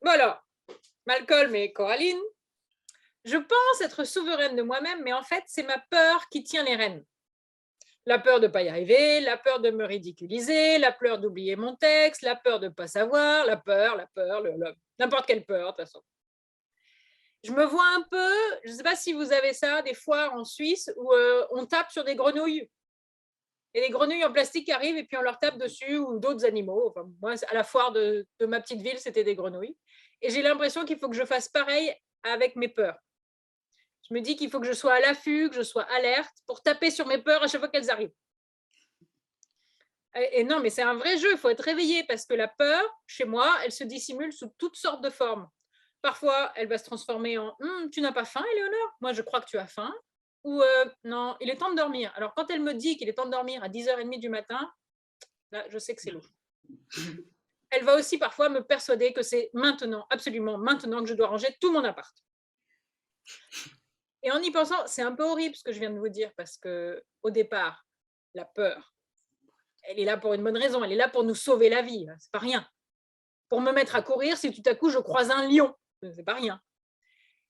Voilà, Malcolm et Coraline, je pense être souveraine de moi-même, mais en fait, c'est ma peur qui tient les rênes. La peur de ne pas y arriver, la peur de me ridiculiser, la peur d'oublier mon texte, la peur de ne pas savoir, la peur, n'importe quelle peur, de toute façon. Je me vois un peu, je ne sais pas si vous avez ça des fois en Suisse, où on tape sur des grenouilles. Et les grenouilles en plastique arrivent et puis on leur tape dessus, ou d'autres animaux. Enfin, moi, à la foire de ma petite ville, c'était des grenouilles. Et j'ai l'impression qu'il faut que je fasse pareil avec mes peurs. Je me dis qu'il faut que je sois à l'affût, que je sois alerte pour taper sur mes peurs à chaque fois qu'elles arrivent. Et non, mais c'est un vrai jeu, il faut être réveillé parce que la peur, chez moi, elle se dissimule sous toutes sortes de formes. Parfois, elle va se transformer en tu n'as pas faim, Éléonore? Moi, je crois que tu as faim. Ou non, il est temps de dormir. Alors, quand elle me dit qu'il est temps de dormir à 10h30 du matin, là, je sais que c'est louche. Elle va aussi parfois me persuader que c'est maintenant, absolument maintenant, que je dois ranger tout mon appart. Et en y pensant, c'est un peu horrible ce que je viens de vous dire parce que au départ, la peur, elle est là pour une bonne raison, elle est là pour nous sauver la vie, c'est pas rien. Pour me mettre à courir si tout à coup je croise un lion, c'est pas rien.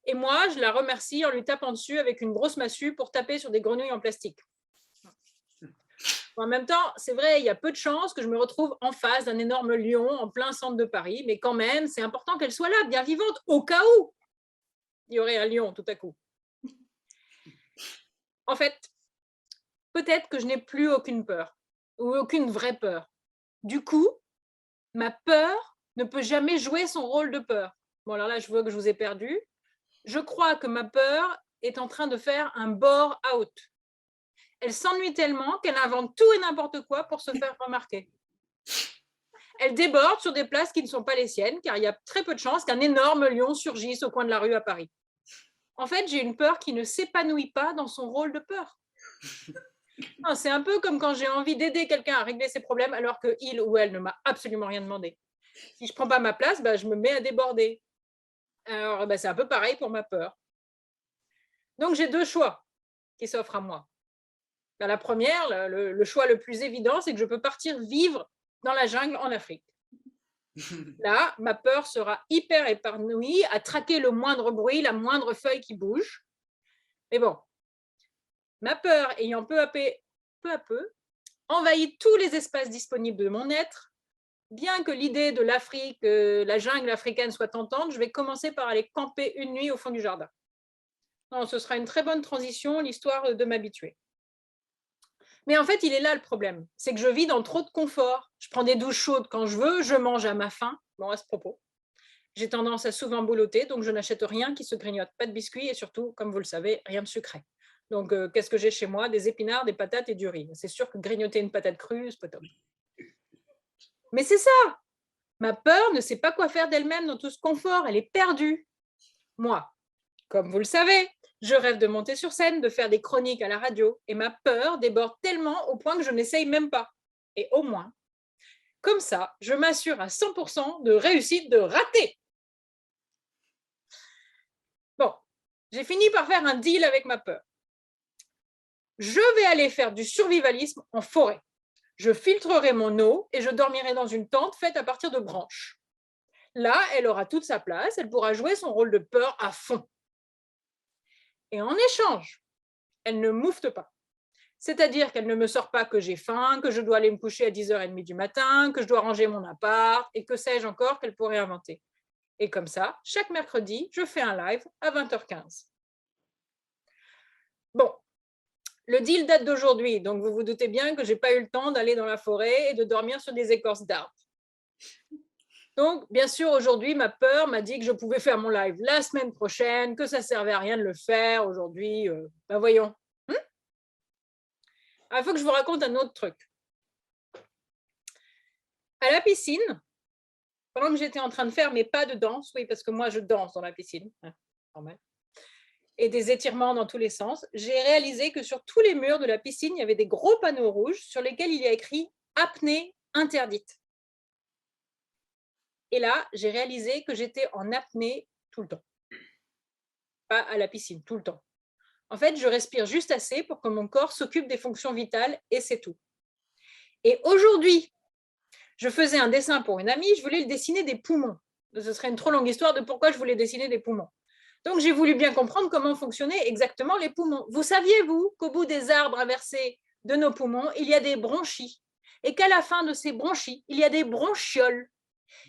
Et moi, je la remercie en lui tapant dessus avec une grosse massue pour taper sur des grenouilles en plastique. En même temps, c'est vrai, il y a peu de chances que je me retrouve en face d'un énorme lion en plein centre de Paris, mais quand même, c'est important qu'elle soit là, bien vivante, au cas où il y aurait un lion tout à coup. En fait, peut-être que je n'ai plus aucune peur, ou aucune vraie peur. Du coup, ma peur ne peut jamais jouer son rôle de peur. Bon, alors là, je vois que je vous ai perdu. Je crois que ma peur est en train de faire un bore-out. Elle s'ennuie tellement qu'elle invente tout et n'importe quoi pour se faire remarquer. Elle déborde sur des places qui ne sont pas les siennes, car il y a très peu de chances qu'un énorme lion surgisse au coin de la rue à Paris. En fait, j'ai une peur qui ne s'épanouit pas dans son rôle de peur. C'est un peu comme quand j'ai envie d'aider quelqu'un à régler ses problèmes alors qu'il ou elle ne m'a absolument rien demandé. Si je ne prends pas ma place, je me mets à déborder. Alors, c'est un peu pareil pour ma peur. Donc, j'ai deux choix qui s'offrent à moi. La première, le choix le plus évident, c'est que je peux partir vivre dans la jungle en Afrique. Là, ma peur sera hyper épanouie à traquer le moindre bruit, la moindre feuille qui bouge. Mais bon, ma peur ayant peu à peu envahi tous les espaces disponibles de mon être, bien que l'idée de l'Afrique, la jungle africaine soit tentante, je vais commencer par aller camper une nuit au fond du jardin. Non, ce sera une très bonne transition, l'histoire de m'habituer. Mais en fait, il est là le problème, c'est que je vis dans trop de confort. Je prends des douches chaudes quand je veux, je mange à ma faim. Bon, à ce propos, j'ai tendance à souvent boulotter, donc je n'achète rien qui se grignote, pas de biscuits et surtout, comme vous le savez, rien de sucré. Donc, qu'est-ce que j'ai chez moi? Des épinards, des patates et du riz. C'est sûr que grignoter une patate crue, c'est pas top. Mais c'est ça! Ma peur ne sait pas quoi faire d'elle-même dans tout ce confort, elle est perdue. Moi, comme vous le savez, je rêve de monter sur scène, de faire des chroniques à la radio, et ma peur déborde tellement au point que je n'essaye même pas. Et au moins, comme ça, je m'assure à 100% de réussite de rater. Bon, j'ai fini par faire un deal avec ma peur. Je vais aller faire du survivalisme en forêt. Je filtrerai mon eau et je dormirai dans une tente faite à partir de branches. Là, elle aura toute sa place, elle pourra jouer son rôle de peur à fond. Et en échange, elle ne moufte pas. C'est-à-dire qu'elle ne me sort pas que j'ai faim, que je dois aller me coucher à 10h30 du matin, que je dois ranger mon appart, et que sais-je encore qu'elle pourrait inventer. Et comme ça, chaque mercredi, je fais un live à 20h15. Bon, le deal date d'aujourd'hui, donc vous vous doutez bien que je n'ai pas eu le temps d'aller dans la forêt et de dormir sur des écorces d'arbres. Donc, bien sûr, aujourd'hui, ma peur m'a dit que je pouvais faire mon live la semaine prochaine, que ça ne servait à rien de le faire aujourd'hui. Voyons. Il faut que je vous raconte un autre truc. À la piscine, pendant que j'étais en train de faire mes pas de danse, oui, parce que moi, je danse dans la piscine, normal, et des étirements dans tous les sens, j'ai réalisé que sur tous les murs de la piscine, il y avait des gros panneaux rouges sur lesquels il y a écrit « Apnée interdite ». Et là, j'ai réalisé que j'étais en apnée tout le temps. Pas à la piscine, tout le temps. En fait, je respire juste assez pour que mon corps s'occupe des fonctions vitales et c'est tout. Et aujourd'hui, je faisais un dessin pour une amie, je voulais le dessiner des poumons. Ce serait une trop longue histoire de pourquoi je voulais dessiner des poumons. Donc, j'ai voulu bien comprendre comment fonctionnaient exactement les poumons. Vous saviez, vous, qu'au bout des arbres inversés de nos poumons, il y a des bronchies et qu'à la fin de ces bronchies, il y a des bronchioles.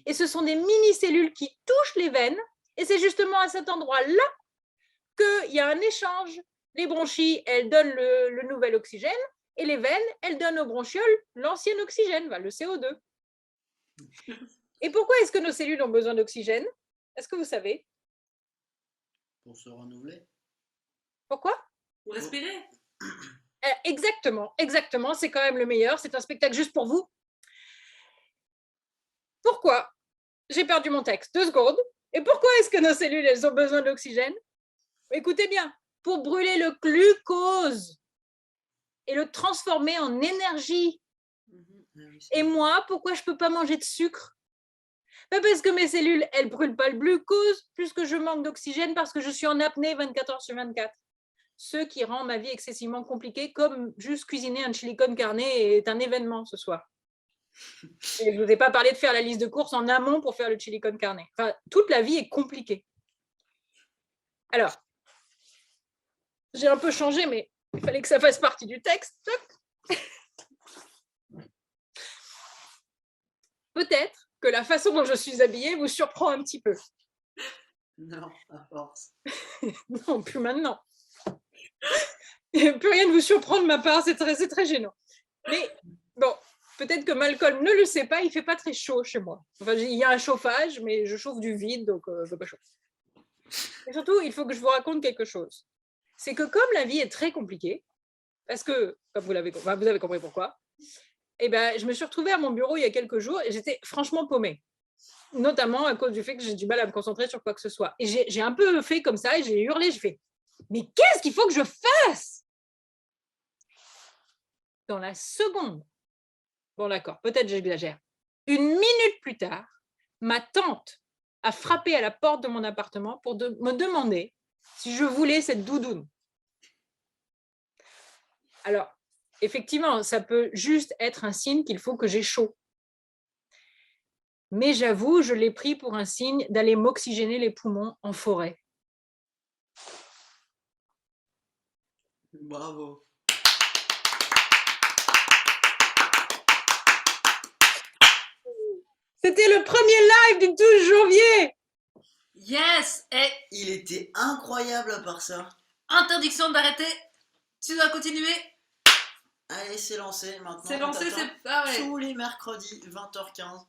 Et ce sont des mini-cellules qui touchent les veines et c'est justement à cet endroit-là qu'il y a un échange. Les bronchies, elles donnent le nouvel oxygène et les veines, elles donnent aux bronchioles l'ancien oxygène, le CO2. Et pourquoi est-ce que nos cellules ont besoin d'oxygène? Est-ce que vous savez? Pour se renouveler. Pourquoi? Pour respirer. Exactement, exactement, c'est quand même le meilleur. C'est un spectacle juste pour vous. Pourquoi? J'ai perdu mon texte. 2 secondes. Et pourquoi est-ce que nos cellules, elles ont besoin d'oxygène? Écoutez bien, pour brûler le glucose et le transformer en énergie. Et moi, pourquoi je ne peux pas manger de sucre? Parce que mes cellules, elles ne brûlent pas le glucose, puisque je manque d'oxygène parce que je suis en apnée 24 heures sur 24. Ce qui rend ma vie excessivement compliquée, comme juste cuisiner un chili con carne est un événement ce soir. Et je ne vous ai pas parlé de faire la liste de courses en amont pour faire le chili con carne. Enfin, toute la vie est compliquée. Alors, j'ai un peu changé, mais il fallait que ça fasse partie du texte. Peut-être que la façon dont je suis habillée vous surprend un petit peu. Non, à force. Non, plus maintenant. Plus rien ne vous surprend de ma part, c'est très gênant. Mais bon, peut-être que Malcolm ne le sait pas, il ne fait pas très chaud chez moi. Enfin, il y a un chauffage, mais je chauffe du vide, donc je ne veux pas chauffer. Et surtout, il faut que je vous raconte quelque chose. C'est que comme la vie est très compliquée, parce que, comme vous avez compris pourquoi, eh ben, je me suis retrouvée à mon bureau il y a quelques jours et j'étais franchement paumée. Notamment à cause du fait que j'ai du mal à me concentrer sur quoi que ce soit. Et j'ai un peu fait comme ça et j'ai hurlé, j'ai fait « Mais qu'est-ce qu'il faut que je fasse ?» Dans la seconde, bon d'accord, peut-être j'exagère, 1 minute plus tard, ma tante a frappé à la porte de mon appartement pour me demander si je voulais cette doudoune. Alors, effectivement, ça peut juste être un signe qu'il faut que j'ai chaud. Mais j'avoue, je l'ai pris pour un signe d'aller m'oxygéner les poumons en forêt. Bravo. C'était le premier live du 12 janvier. Yes. Et Il était incroyable à part ça. interdiction d'arrêter. Tu dois continuer. Allez, c'est lancé maintenant. C'est lancé, c'est... Ah ouais. Tous les mercredis, 20h15.